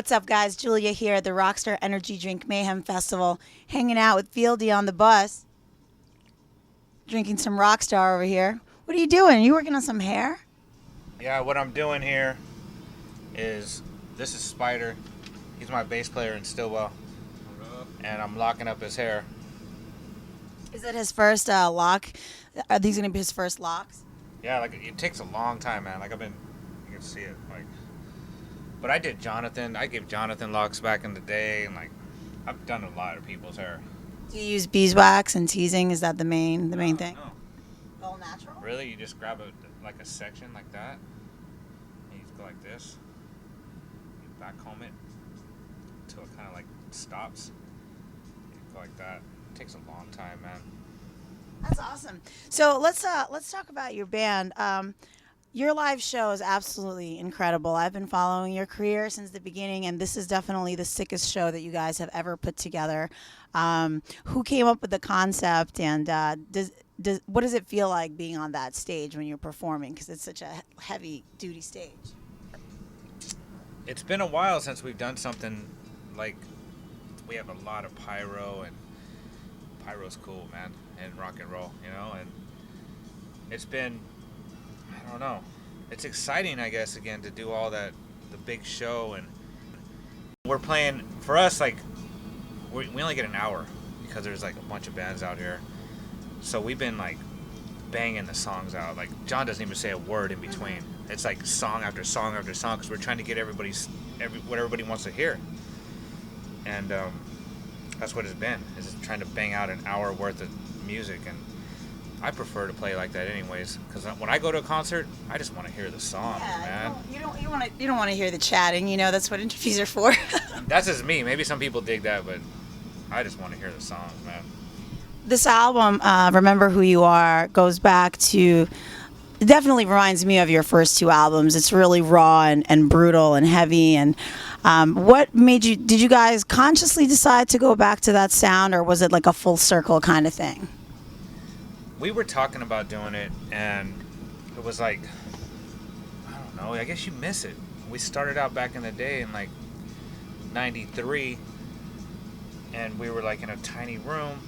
What's up, guys? Julia here at the Rockstar Energy Drink Mayhem Festival, hanging out with Fieldy on the bus, drinking some Rockstar over here. What are you doing? Are you working on some hair? Yeah, what I'm doing here is, this is Spider. He's my bass player in Stillwell. And I'm locking up his hair. Is it his first lock? Are these going to be his first locks? Yeah, like it takes a long time, man. Like you can see it. But I did Jonathan. I gave Jonathan locks back in the day, and I've done a lot of people's hair. Do you use beeswax and teasing? Is that the main thing? No. All natural? Really? You just grab a section like that, and you just go like this. You back comb it until it kind of stops. You go like that. It takes a long time, man. That's awesome. So let's talk about your band. Your live show is absolutely incredible. I've been following your career since the beginning, and this is definitely the sickest show that you guys have ever put together. Who came up with the concept, and what does it feel like being on that stage when you're performing? Because it's such a heavy-duty stage. It's been a while since we've done something like, we have a lot of pyro, and pyro's cool, man, and rock and roll, and it's been, I don't know, it's exciting, I guess, again, to do all that, the big show, and we're playing, for us, we only get an hour, because there's a bunch of bands out here, so we've been banging the songs out. John doesn't even say a word in between. It's song after song after song, because we're trying to get what everybody wants to hear, and that's what it's been, is trying to bang out an hour worth of music. And I prefer to play like that anyways, because when I go to a concert, I just want to hear the songs, man. You don't want to hear the chatting. That's what interviews are for. That's just me. Maybe some people dig that, but I just want to hear the songs, man. This album, Remember Who You Are, goes back to, it definitely reminds me of your first two albums. It's really raw and brutal and heavy. And what made you, did you guys consciously decide to go back to that sound, or was it a full circle kind of thing? We were talking about doing it, and it was I don't know, I guess you miss it. We started out back in the day in '93, and we were in a tiny room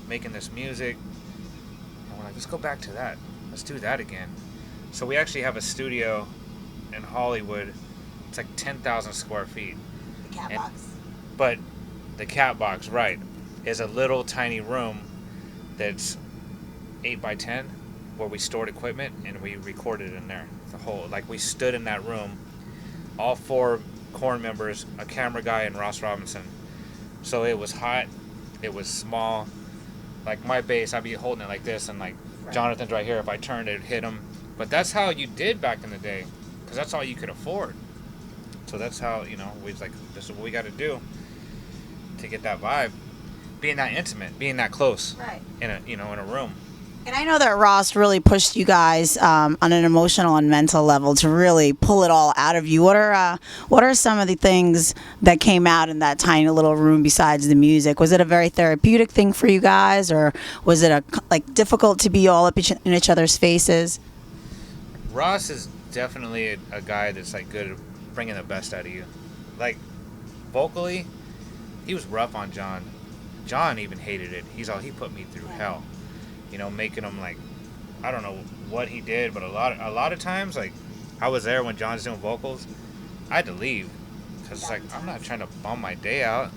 making this music, and we're let's go back to that. Let's do that again. So we actually have a studio in Hollywood. It's 10,000 square feet. The cat box. But the cat box, right, is a little tiny room that's 8 by 10, where we stored equipment and we recorded in there. The whole, we stood in that room, all 4 Korn members, a camera guy, and Ross Robinson. So it was hot, it was small. My bass, I'd be holding it like this, and Right. Jonathan's right here. If I turned it, hit him. But that's how you did back in the day, because that's all you could afford. So that's how, we was this is what we got to do to get that vibe, being that intimate, being that close, Right. in a room. And I know that Ross really pushed you guys on an emotional and mental level to really pull it all out of you. What are some of the things that came out in that tiny little room besides the music? Was it a very therapeutic thing for you guys, or was it difficult to be all up in each other's faces? Ross is definitely a guy that's good at bringing the best out of you. Vocally, he was rough on John. John even hated it. He put me through hell. Making him I don't know what he did, but a lot of times I was there when John's doing vocals. I had to leave, because I'm not trying to bum my day out.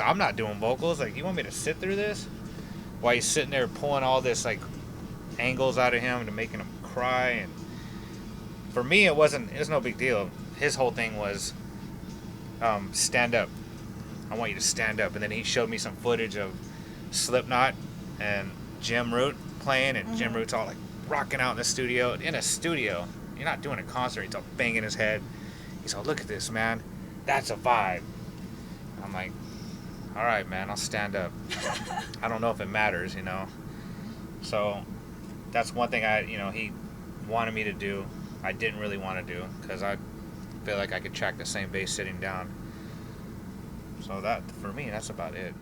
I'm not doing vocals. You want me to sit through this while he's sitting there pulling all this angles out of him to making him cry? And for me, it was no big deal. His whole thing was stand up. I want you to stand up. And then he showed me some footage of Slipknot and Jim Root playing, and Jim Root's all rocking out in the studio. In a studio, you're not doing a concert. He's all banging his head. He's all, look at this, man. That's a vibe. I'm all right, man, I'll stand up. I don't know if it matters, So that's one thing he wanted me to do. I didn't really want to do, because I feel like I could track the same bass sitting down. So that, for me, that's about it.